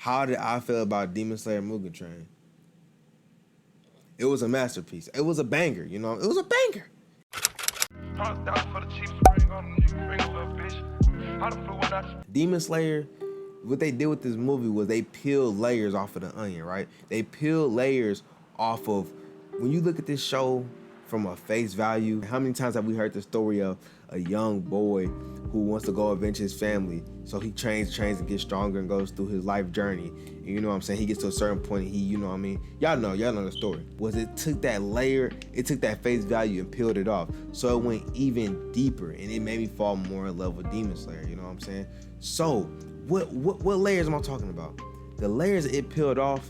how did I feel about Demon Slayer Mugen Train? It was a masterpiece. It was a banger, you know. It was a banger. Demon Slayer, what they did with this movie was they peeled layers off of the onion, right? They peeled layers off of, when you look at this show from a face value, how many times have we heard the story of a young boy who wants to go avenge his family? So he trains and gets stronger and goes through his life journey. And you know what I'm saying? He gets to a certain point and he, you know what I mean? Y'all know the story. Was it took that layer, it took that face value and peeled it off. So it went even deeper and it made me fall more in love with Demon Slayer, you know what I'm saying? So what layers am I talking about? The layers it peeled off,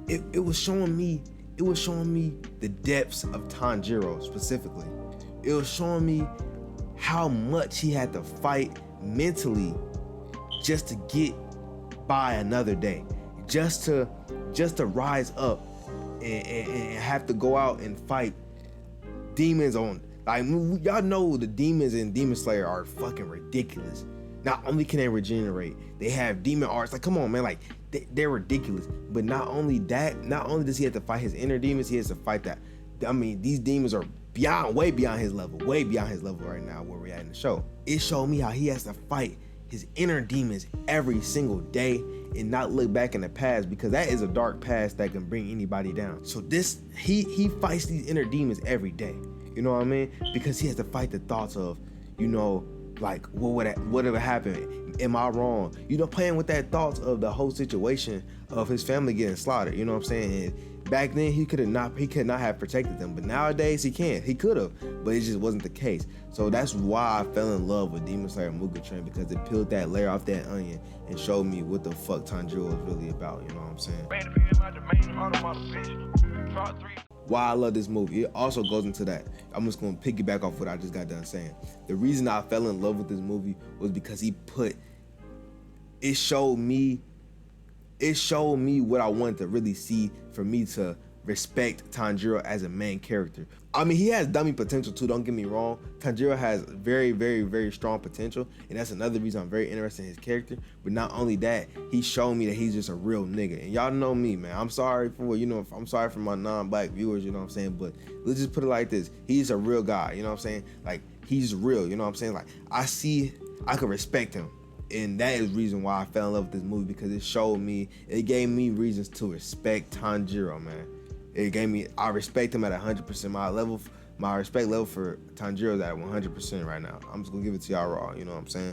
it was showing me the depths of Tanjiro specifically. It was showing me how much he had to fight mentally just to get by another day, just to rise up and have to go out and fight demons on, like, y'all know the demons in Demon Slayer are fucking ridiculous. Not only can they regenerate, they have demon arts. Like, come on, man, like they're ridiculous. But not only that, not only does he have to fight his inner demons, he has to fight that. I mean, these demons are way beyond his level right now where we're at in the show. It showed me how he has to fight his inner demons every single day and not look back in the past, because that is a dark past that can bring anybody down. So this, he fights these inner demons every day. You know what I mean? Because he has to fight the thoughts of, you know, like, what would happen? Am I wrong? You know, playing with that thoughts of the whole situation of his family getting slaughtered. You know what I'm saying? And back then he could not have protected them, but nowadays he can. He could have, but it just wasn't the case. So that's why I fell in love with Demon Slayer Mugen Train, because it peeled that layer off that onion and showed me what the fuck Tanjiro is really about. You know what I'm saying? Why I love this movie, it also goes into that. I'm just gonna piggyback off what I just got done saying. The reason I fell in love with this movie was because it showed me what I wanted to really see, for me to respect Tanjiro as a main character. I mean, he has dummy potential too, don't get me wrong. Tanjiro has very strong potential, and that's another reason I'm very interested in his character. But not only that, he showed me that he's just a real nigga. And y'all know me, man. I'm sorry for my non-black viewers, you know what I'm saying? But let's just put it like this. He's a real guy, you know what I'm saying? Like, he's real, you know what I'm saying? Like, I could respect him. And that is the reason why I fell in love with this movie, because it gave me reasons to respect Tanjiro, man. I respect him at 100%. My respect level for Tanjiro is at 100% right now. I'm just gonna give it to y'all raw, you know what I'm saying?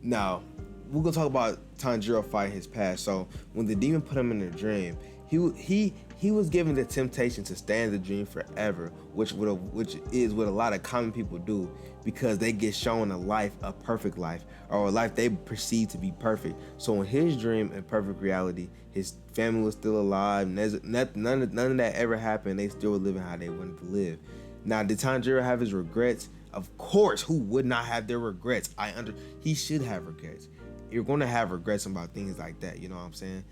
Now, we're gonna talk about Tanjiro fighting his past. So when the demon put him in a dream, he was given the temptation to stay in the dream forever, which is what a lot of common people do, because they get shown a perfect life, or a life they perceive to be perfect. So in his dream, in perfect reality, his family was still alive. None of that ever happened. They still were living how they wanted to live. Now, did Tanjiro have his regrets? Of course, who would not have their regrets? He should have regrets. You're going to have regrets about things like that, you know what I'm saying?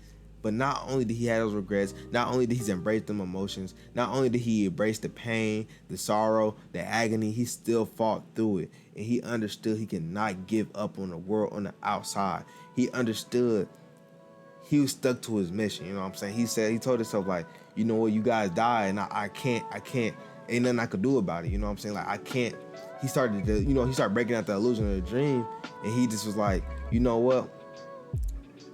But not only did he have those regrets, not only did he embrace them emotions, not only did he embrace the pain, the sorrow, the agony, he still fought through it. And he understood he cannot give up on the world on the outside. He understood he was stuck to his mission, you know what I'm saying? He told himself, like, you know what, you guys die, and I can't, ain't nothing I could do about it, you know what I'm saying? Like, I can't. He started breaking out the illusion of the dream, and he just was like, you know what?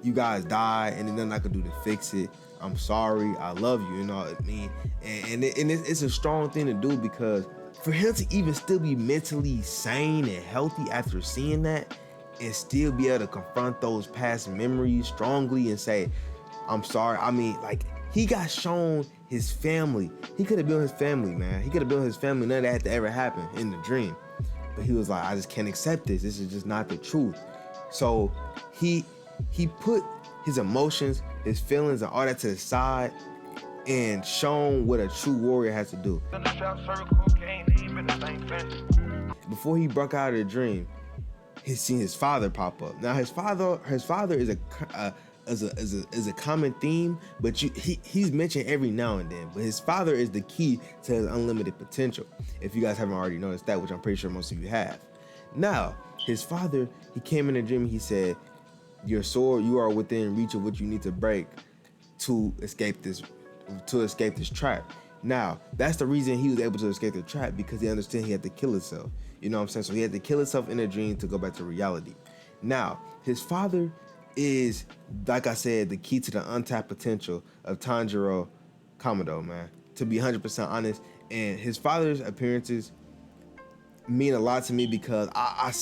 You guys died, and there's nothing I could do to fix it. I'm sorry. I love you. You know what I mean? And it's a strong thing to do, because for him to even still be mentally sane and healthy after seeing that, and still be able to confront those past memories strongly and say, I'm sorry. I mean, like, he got shown his family. He could have built his family, man. He could have built his family. None of that had to ever happen in the dream. But he was like, I just can't accept this. This is just not the truth. So he put his emotions, his feelings, and all that to the side, and shown what a true warrior has to do. Before he broke out of the dream, he seen his father pop up. Now his father is a common theme, but he's mentioned every now and then. But his father is the key to his unlimited potential. If you guys haven't already noticed that, which I'm pretty sure most of you have. Now, his father, he came in a dream and he said, your sword, you are within reach of what you need to break to escape this trap. Now, that's the reason he was able to escape the trap, because he understood he had to kill himself. You know what I'm saying? So he had to kill himself in a dream to go back to reality. Now, his father is, like I said, the key to the untapped potential of Tanjiro Kamado, man. To be 100% honest, and his father's appearances mean a lot to me because I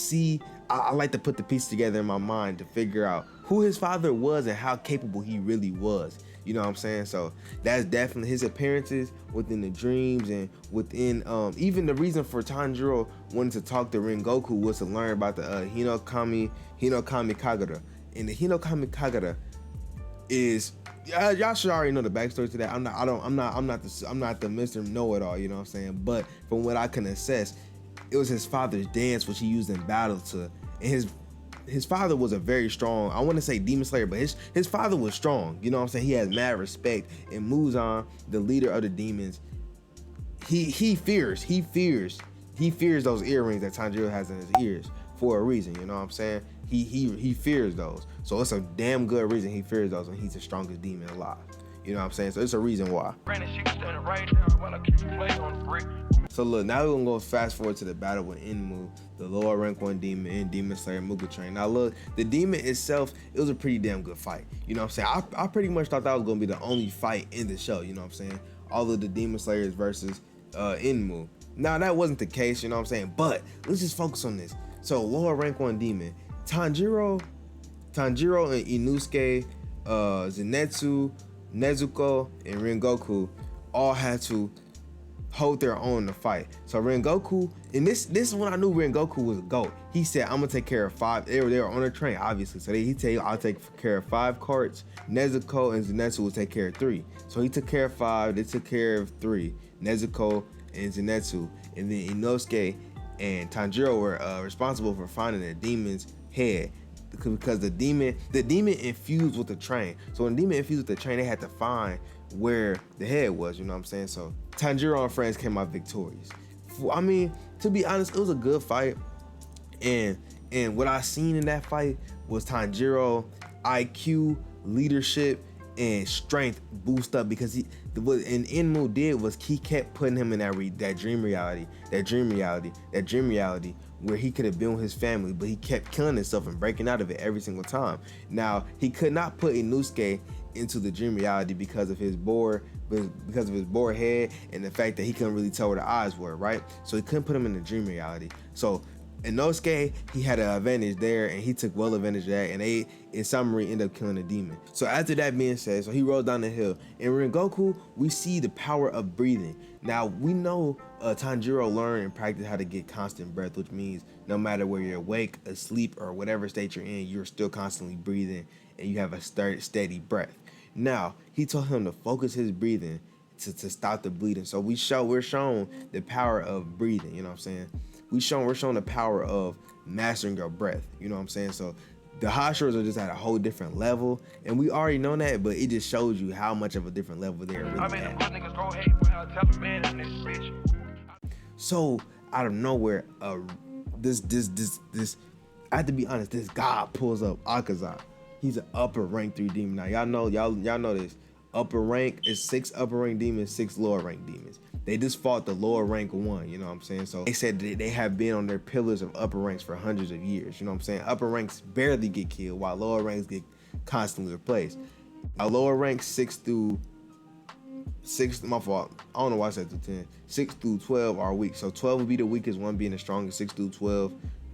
like to put the pieces together in my mind to figure out who his father was and how capable he really was. You know what I'm saying? So that's definitely his appearances within the dreams, and within even the reason for Tanjiro wanting to talk to Rengoku was to learn about the Hinokami Kagura. And the Hinokami Kagura is, y'all should already know the backstory to that. I'm not the Mr. Know-It-All, you know what I'm saying? But from what I can assess, it was his father's dance which he used in battle to, and his father was a very strong, I want to say demon slayer, but his father was strong. You know what I'm saying? He has mad respect. And Muzan, the leader of the demons, he fears those earrings that Tanjiro has in his ears for a reason. You know what I'm saying? He fears those. So it's a damn good reason he fears those, and he's the strongest demon alive. You know what I'm saying? So it's a reason why. So look, now we're gonna go fast forward to the battle with Enmu, the lower rank 1 demon and Demon Slayer Mugen. Now look, the demon itself, it was a pretty damn good fight. You know what I'm saying? I pretty much thought that was gonna be the only fight in the show, you know what I'm saying? All of the Demon Slayers versus Enmu. Now that wasn't the case, you know what I'm saying? But let's just focus on this. So lower rank 1 demon, Tanjiro and Inosuke, Zenitsu, Nezuko, and Rengoku all had to hold their own in the fight. So Rengoku, and this is when I knew Rengoku was a GOAT. He said, I'm gonna take care of 5. They were on a train, obviously. So he tell you, I'll take care of 5 carts. Nezuko and Zenitsu will take care of 3. So he took care of 5, they took care of 3. Nezuko and Zenitsu. And then Inosuke and Tanjiro were responsible for finding the demon's head, because the demon infused with the train. So when the demon infused with the train, they had to find where the head was, you know what I'm saying? So Tanjiro and friends came out victorious. I mean, to be honest, it was a good fight. And what I seen in that fight was Tanjiro IQ, leadership, and strength boost up, because what Enmu did was he kept putting him in that dream reality where he could have been with his family, but he kept killing himself and breaking out of it every single time. Now, he could not put Inosuke into the dream reality because of his bored head and the fact that he couldn't really tell where the eyes were, right? So he couldn't put him in the dream reality. So Inosuke, he had an advantage there, and he took well advantage of that, and they, in summary, end up killing the demon. So after that being said, so he rode down the hill. In Rengoku, we see the power of breathing. Now, we know Tanjiro learned and practiced how to get constant breath, which means no matter where you're awake, asleep, or whatever state you're in, you're still constantly breathing, and you have a steady breath. Now, he told him to focus his breathing to stop the bleeding. So we're shown the power of breathing, you know what I'm saying? We're shown the power of mastering your breath, you know what I'm saying? So the Hashiras are just at a whole different level, and we already know that, but it just shows you how much of a different level they're really at. So out of nowhere, this I have to be honest, this god pulls up Akaza. He's an upper rank 3 demon. Now y'all know this. Upper rank is 6 upper rank demons, 6 lower rank demons. They just fought the lower rank 1, you know what I'm saying? So they said that they have been on their pillars of upper ranks for hundreds of years, you know what I'm saying? Upper ranks barely get killed while lower ranks get constantly replaced. Lower ranks 6 through 6, my fault, I don't know why I said through 10. 6 through 12 are weak. So 12 would be the weakest, 1 being the strongest, 6 through 12,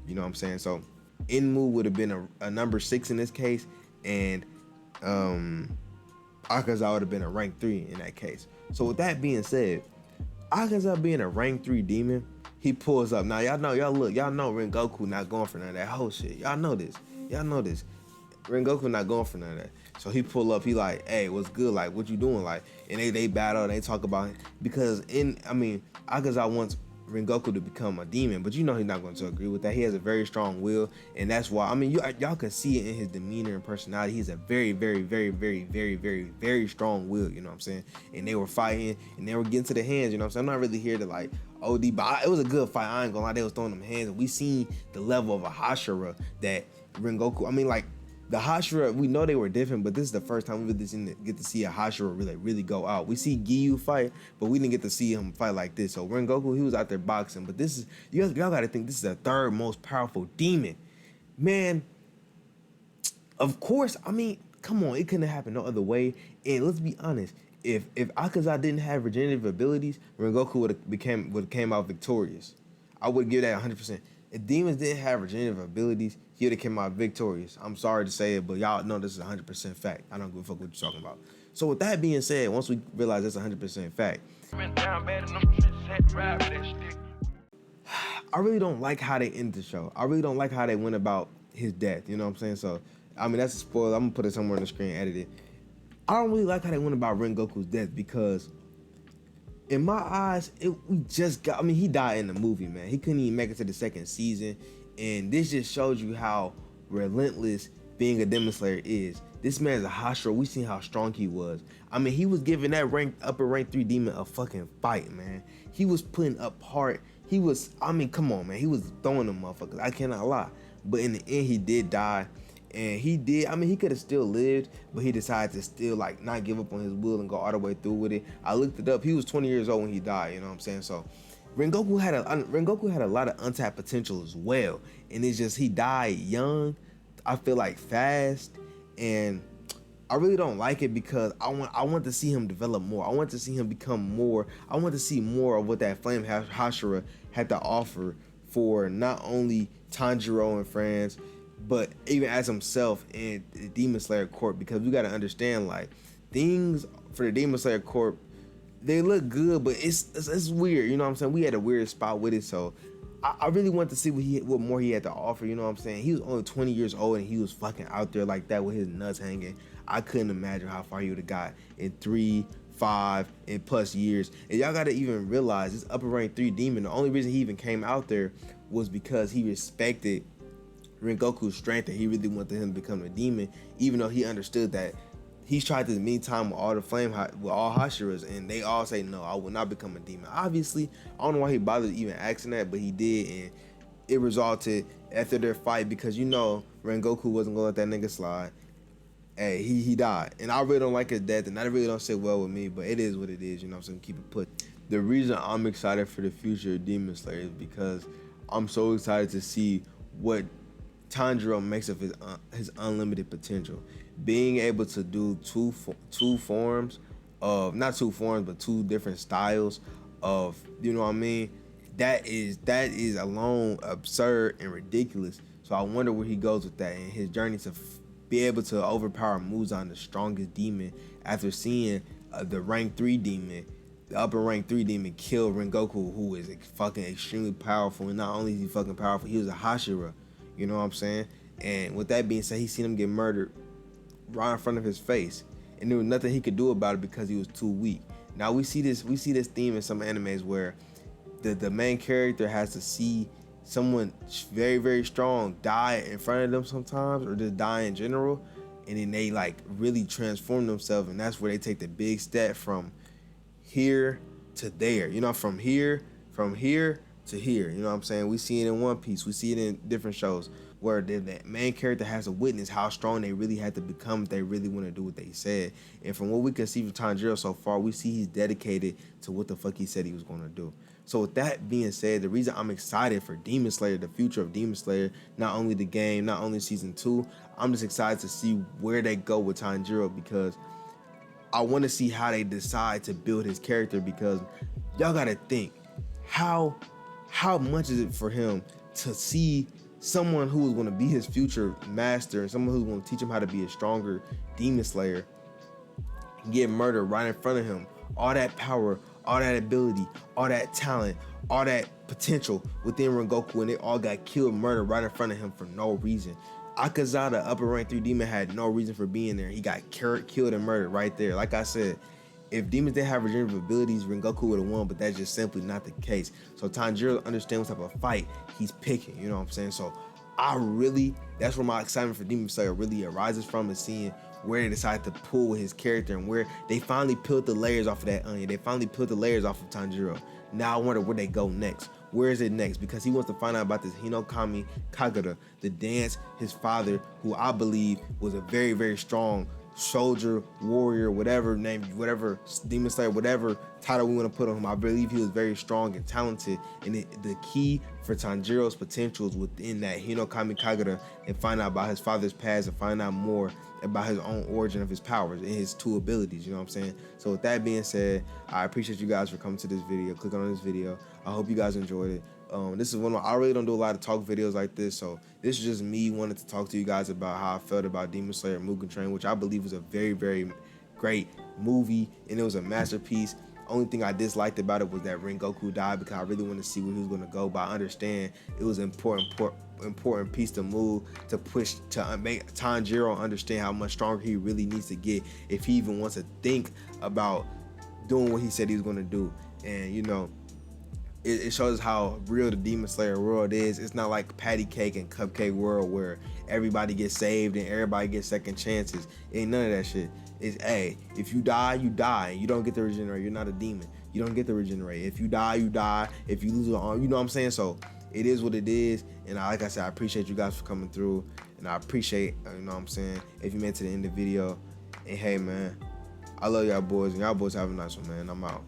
you know what I'm saying? So Enmu would have been a number 6 in this case, and Akaza would have been a rank 3 in that case. So with that being said, Akaza being a rank 3 demon, he pulls up. Now y'all know Rengoku not going for none of that whole shit. Y'all know this. Rengoku not going for none of that. So he pull up, he like, hey, what's good? Like, what you doing? Like, and they battle and they talk about it. Because Akaza wants Rengoku to become a demon, but you know he's not going to agree with that. He has a very strong will, and that's why, y'all can see it in his demeanor and personality. He's a very, very, very, very, very, very, very strong will, you know what I'm saying? And they were fighting, and they were getting to the hands, you know what I'm saying? I'm not really here to like OD, but it was a good fight. I ain't gonna lie, they was throwing them hands, and we seen the level of a Hashira that Rengoku, The Hashira, we know they were different, but this is the first time we really get to see a Hashira really go out. We see Giyu fight, but we didn't get to see him fight like this. So Rengoku, he was out there boxing, but this is, y'all got to think this is the third most powerful demon. Man, of course, I mean, come on, it couldn't have happened no other way. And let's be honest, if Akaza didn't have regenerative abilities, Rengoku would have came out victorious. I would give that 100%. If demons didn't have regenerative abilities, he would have came out victorious. I'm sorry to say it, but y'all know this is 100% fact. I don't give a fuck what you're talking about. So with that being said, once we realize that's 100% fact, I really don't like how they end the show. I really don't like how they went about his death. You know what I'm saying? So, I mean, that's a spoiler. I'm gonna put it somewhere on the screen, edit it. I don't really like how they went about Rengoku's death because, in my eyes, he died in the movie, man. He couldn't even make it to the second season. And this just shows you how relentless being a Demon Slayer is. This man's a Hashira. We seen how strong he was. I mean, he was giving that upper rank 3 demon a fucking fight, man. He was putting up heart. Come on, man. He was throwing them motherfuckers. I cannot lie. But in the end, he did die. And he could have still lived, but he decided to still like not give up on his will and go all the way through with it. I looked it up. He was 20 years old when he died, you know what I'm saying? So Rengoku had a lot of untapped potential as well. And it's just he died young, I feel like fast, and I really don't like it because I want to see him develop more. I want to see him become more. I want to see more of what that Flame Hashira had to offer for not only Tanjiro and friends, but even as himself in the Demon Slayer Corp, because we got to understand, like, things for the Demon Slayer Corp, they look good, but it's weird, you know what I'm saying? We had a weird spot with it, so I really want to see what more he had to offer, you know what I'm saying? He was only 20 years old and he was fucking out there like that with his nuts hanging. I couldn't imagine how far he would have got in 3, 5, and plus years. And y'all got to even realize this upper rank 3 demon, the only reason he even came out there was because he respected Rengoku's strength and he really wanted him to become a demon, even though he understood that he's tried this many times with all the with all Hashiras, and they all say no, I will not become a demon. Obviously, I don't know why he bothered even asking that, but he did, and it resulted after their fight because, you know, Rengoku wasn't gonna let that nigga slide. Hey, he died, and I really don't like his death, and that really don't sit well with me, but it is what it is, you know what I'm saying? Keep it put. The reason I'm excited for the future of Demon Slayer is because I'm so excited to see what Tanjiro makes of his unlimited potential. Being able to do two forms of, not 2 forms, but 2 different styles of, you know what I mean? That is alone absurd and ridiculous. So I wonder where he goes with that and his journey to be able to overpower Muzan, the strongest demon, after seeing the rank 3 demon, the upper rank 3 demon kill Rengoku, who is fucking extremely powerful. And not only is he fucking powerful, he was a Hashira. You know what I'm saying? And with that being said, he seen him get murdered right in front of his face, and there was nothing he could do about it because he was too weak. Now we see this theme in some animes where the main character has to see someone very, very strong die in front of them sometimes, or just die in general, and then they like really transform themselves, and that's where they take the big step from here to there. You know, from here to here, you know what I'm saying? We see it in One Piece, we see it in different shows where the main character has to witness how strong they really had to become if they really want to do what they said. And from what we can see from Tanjiro so far, we see he's dedicated to what the fuck he said he was going to do. So with that being said, the reason I'm excited for Demon Slayer, the future of Demon Slayer, not only the game, not only season 2, I'm just excited to see where they go with Tanjiro, because I want to see how they decide to build his character, because y'all got to think, how much is it for him to see someone who is going to be his future master and someone who's going to teach him how to be a stronger Demon Slayer get murdered right in front of him? All that power, all that ability, all that talent, all that potential within Rengoku, and they all got killed, murdered right in front of him for no reason. Akaza, the upper rank 3 demon, had no reason for being there. He got killed and murdered right there. Like I said, if demons didn't have regenerative abilities, Rengoku would have won, but that's just simply not the case. So Tanjiro understands what type of fight he's picking, you know what I'm saying? So that's where my excitement for Demon Slayer really arises from, is seeing where they decide to pull his character and where they finally peeled the layers off of that onion. They finally peeled the layers off of Tanjiro. Now I wonder where they go next. where is it next, because he wants to find out about this Hinokami Kagura, the dance his father, who I believe was a very, very strong soldier, warrior, whatever name, whatever demon slayer, whatever title we want to put on him. I believe he was very strong and talented, and the key for Tanjiro's potentials within that Hinokami Kagura, and find out about his father's past and find out more about his own origin of his powers and his two abilities, you know what I'm saying? So with that being said, I appreciate you guys for coming to this video, clicking on this video. I hope you guys enjoyed it. This is I really don't do a lot of talk videos like this, so this is just me wanting to talk to you guys about how I felt about Demon Slayer Mugen Train, which I believe was a very, very great movie, and it was a masterpiece. Only thing I disliked about it was that Rengoku died, because I really wanted to see where he was going to go, but I understand it was an important piece to move to push to make Tanjiro understand how much stronger he really needs to get if he even wants to think about doing what he said he was going to do. And you know, it shows how real the Demon Slayer world is. It's not like patty cake and cupcake world where everybody gets saved and everybody gets second chances. Ain't none of that shit. It's, hey, if you die, you die. You don't get to regenerate. You're not a demon. You don't get to regenerate. If you die, you die. If you lose an arm, you know what I'm saying? So it is what it is. And like I said, I appreciate you guys for coming through. And I appreciate, you know what I'm saying, if you made it to the end of the video. And hey, man, I love y'all boys. And y'all boys have a nice one, man. I'm out.